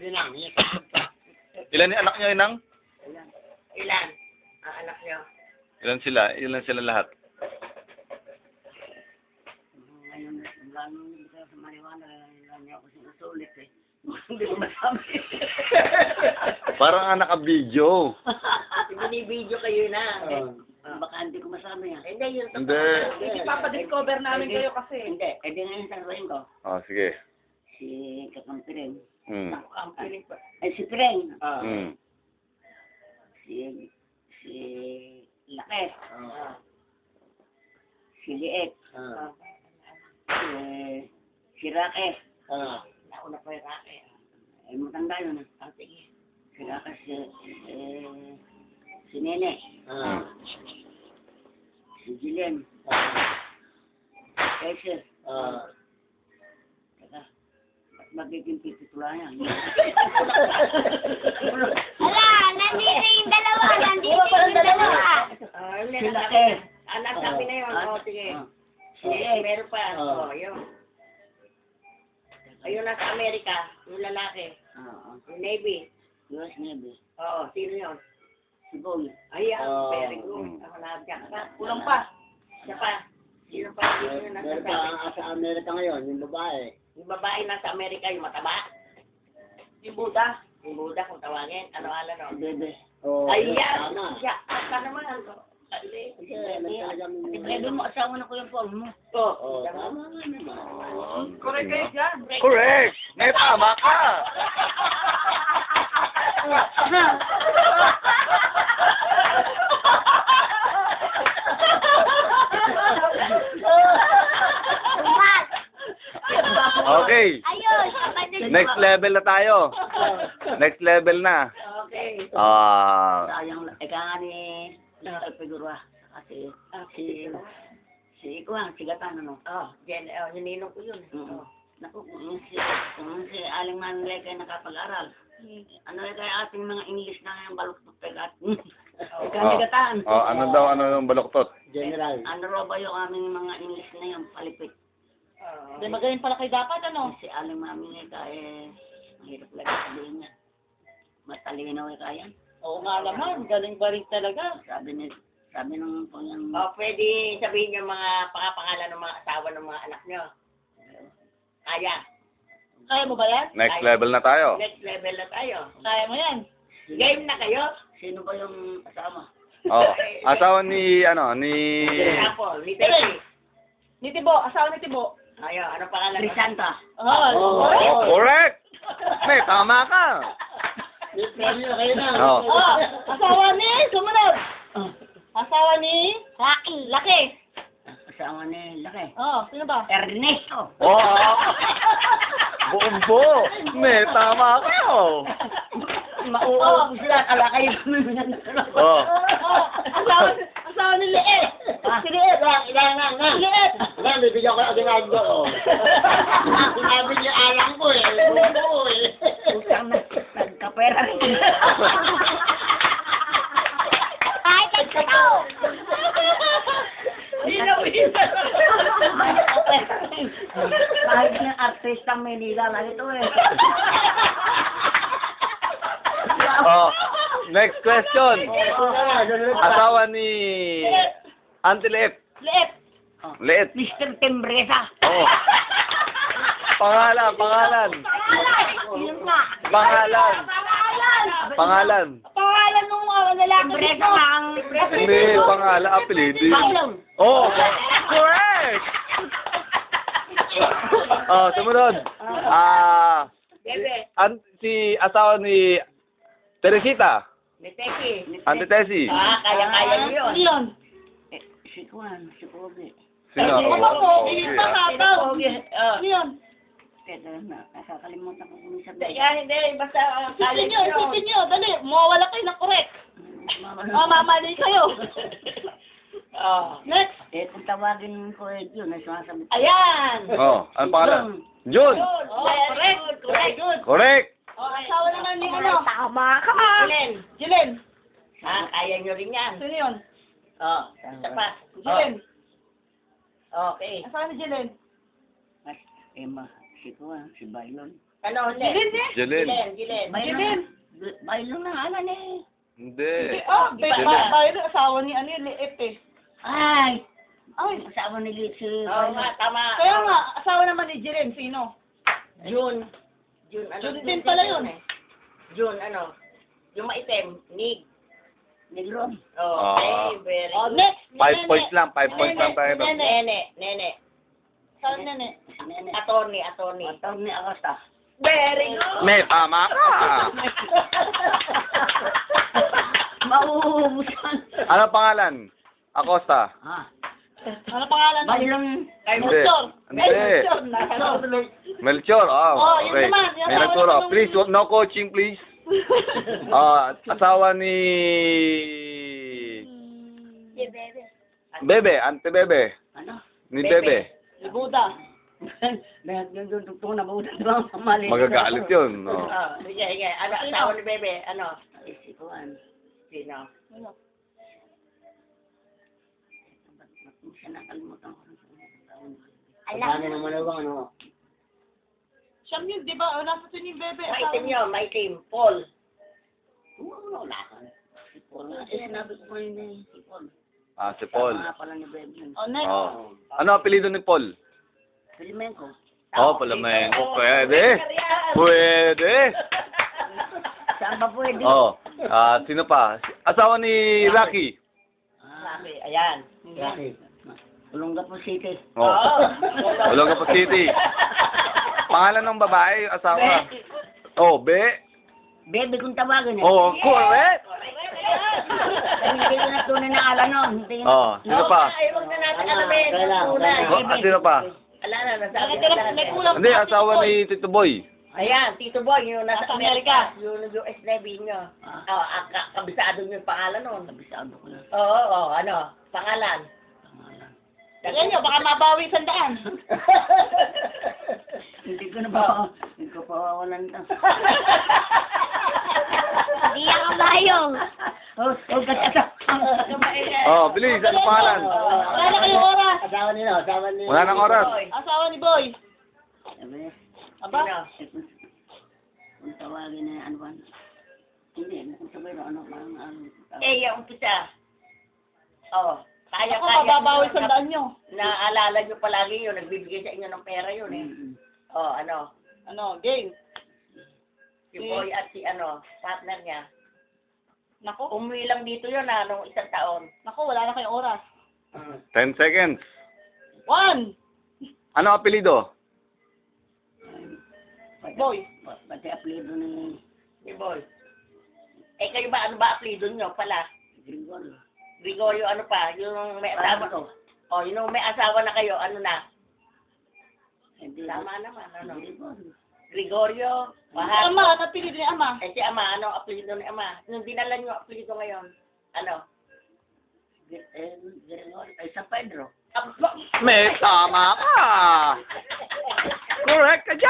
Ilan ni anak niyo, Inang? Ilan? Ang anak niyo? Ilan sila? Ilan sila lahat? Ngayon, lalo sa marijuana, niya ako sinusulit eh. Hindi ko masabi. Parang nga naka-video. Binibideo kayo na. Baka hindi ko masabi yan. Hindi, yun. Hindi. Hindi papadiscover namin kayo kasi. Hindi, ngayon sasabihin ko. Oh, sige. Si Kakampirin. Hmm. Ang piling pa. Ay, si Pring. Hmm. Si Lakes. Si Liet. Si Raques. Nauna pa yung Raques. Ay, matanda yun. Sige. Si Raques, si Nene. Si Jillian. Kaiser. Teka, ba't magiging pititula yan? Ala, nandito yung dalawa. Nandito yung dalawa. Si Lakes. Anak sabi na yun. O, sige. Meron pa. Yun. Ayun nasa Amerika, yung lalaki. Yung Navy. US Navy. Oo, sino yun? Si Boy. Ayan, very good. Ako na dyan pa. Kulang pa. Siya pa. Sino pa? Sino yung nasa Sa Amerika ngayon, yung babae. Yung babae nasa Amerika, yung mataba. Yung Buddha. Yung Buddha kung tawagin. Ano ala no? Bebe. Ayan. Siya. Asa naman. Ali. Bebe mo, asawa na ko yung Paul mo. Oo. Tama nga naman. Correct kayo dyan. Correct! May tama ka! Okay. Ayun. Next level na tayo. Next level na. Okay. Sayang, eka nga ni Figura. Kasi, si Ikuang, si Gatan, ano? Yung ninong ko yun. Naku, si Aling Manlay kayo nakapag-aral. Ano kaya ating mga English na yung baluktot pegat? Ikaw ni Gatan. Ano daw, ano yung baluktot? General. Ano raw ba yung aming mga English na yung palipit? Hindi, magaling pala kayo dapat, ano? Si Aling Mami kaya, mahirap lagi sabihin niya. Matalinaw eh kaya. Oo nga naman, galing ba rin talaga? Sabi nung po yung... Pwede sabihin yung mga pangalan ng mga asawa ng mga anak nyo. Kaya. Kaya mo ba yan? Next level na tayo. Next level na tayo. Kaya mo yan. Game na kayo? Sino ba yung kasama? Asawa ni, ni... Example, ni Teti. Ni Tibo, asawa ni Tibo. Ayaw, ano pangalan? Crisanta. Correct! May tama ka! Asawa ni, sumunod. Asawa ni? Laki. Asawa ni Laki. Sino ba? Ernesto. Buong-buo! May tama ka! Mauupo sila, kala kayo. Asawa ni Liet. Si Liet. Ilang. Liet. Bibigyan ko agad ko. Sinabi niya alang ko eh. Buo eh. Usang nagkapera rin. Ay, nagkataw. Kahit ng artistang Manila lang ito eh. Next question. Asawa ni Auntie Liet. Liet. Mr. Tembresa. Pangalan. Pangalan nung lalaki Tembresa dito. lang. Hindi, pangalan, apelido. Correct! Sumunod. Bebe. Si asawa ni Teresita. Ni Teki. Auntie Tessie. Kaya-kaya niyo yun. Si Juan, si Pogi. Sino? Yun. Pero nakakalimutan ko kung sabi. Hindi. Basta kaya Isipin nyo, dali. Mawawala kayo ng correct. Mamali kayo. Next. Kung tawagin ko yun, ay sumasabi. Ayan. Ano pangalan? Jun. Correct. Correct. Asawa naman ni ano. Tama ka. Jilen. Kaya nyo rin yan. Sino yun? Isa pa. Jilen. Okay. Asawa ni Jilen. Emma, si Juan, si Bailon. Ano, hindi? Jilin eh. Jilin. Gilen. Jilin. Bailong na alam eh. Hindi. Bayro, asawa ni ano yun, liit eh. Ay! Ay, Asawa ni Litsi. Oo nga, tama. kaya nga, asawa naman ni Jilin, sino? June. June, ano? June din pala yun. June, ano? Yung maitim. Nig. Negron. Oh, Ah. very Oh, good. next. 5 points lang, 5 points lang tayo. Nene. Saan nene? Nene. Attorney. Atawag ni Acosta. Very good. May tama ka. Mauubusan. Ano pangalan? Acosta. Ah. Ano pangalan? Bailong. Hindi. Melchor. Hindi. Melchor. Melchor. Oh, Oh, yun okay. naman, yung May asawa nagturo. naman Please, no coaching, please. Asawa ni... Bebe, Ante Bebe. Ano? Ni Bebe. Si Buda. Yung tungtong na buutan ba? Mali. Magagalit yun. No. Oh, sige. Ano, asawa ni Bebe? Ano? Ay, si Kuan. Sino? Siya nakalimutan ko. Alam. ng malawang ano? Siyam yun, di ba? Nasa to yung bebe. Maitim yun, maitim. Paul. Wala ka. Si Paul. Sinabi ko yun eh. Si Paul. Si Paul. Tama nga pala ni Bebe yun. Oh, next. Oh. Ano apelido ni Paul? Pilimenko. Palamengo. Pwede. Pwede. Saan ba pwede? Oh. Sino pa? Asawa ni Rocky. Sabi, ayan. Olongapo City. Oh. Olongapo City. Pangalan ng babae, asawa. Oh, Be. Bebe kung tawagan eh. Oh, correct. Hindi ko na tunay na alam nun. Hindi ko na- Oh, sino pa? Ay, huwag na natin alamin. Kailangan. Tunay. Sino pa? Ala na, nasabi May na may kulang Hindi, pa, asawa Tito Boy. ni Tito Boy. Ayan, Tito Boy, yung nasa Nasa Amerika. Amerika. Yung US Navy nyo. Ah. Oh, kabisado nyo yung pangalan nun. Kabisado ko na. Oo, ano, pangalan. Pangalan. Tingnan nyo, baka mabawi 100. Hindi ko na ba? Hindi ko pa wawalan ito. Hindi ako bayong. Oh, kasi Oh, bilis, ano pangalan? Wala na kayong oras. Asawa nila, asawa nila. Wala nang oras. Asawa ni Boy. Sabi, Aba? Sino? kung tawagin na ano ba? Hindi, kung sabi na ano, parang ano. Eh, yung umpisa. Oh, kaya Ako, mababawi 100 nyo. Naalala nyo palagi yun, nagbibigay sa inyo ng pera yun eh. Oh, ano, Ano, game. si Boy at si ano, partner niya. Nako, Umuwi lang dito yun nung isang taon. wala na kayong oras. 10 seconds. 1. Ano apelido? Boy. Pati apelido ni Si Boy. Eh, kayo ba, ano ba apelido nyo pala? Grigol. Gregorio, ano pa? Yung may Parang asawa. ko. Oh, yung may asawa na kayo, ano na? Hindi. Tama naman, ano? Grigol. Gregorio, Si Wahab. Ama, napili ni Ama. Eh, si Ama, ano apelido ni Ama? Nung dinala nyo apelido ngayon, ano? Grigol. Ay, San Pedro. May tama ka. Correct ka dyan.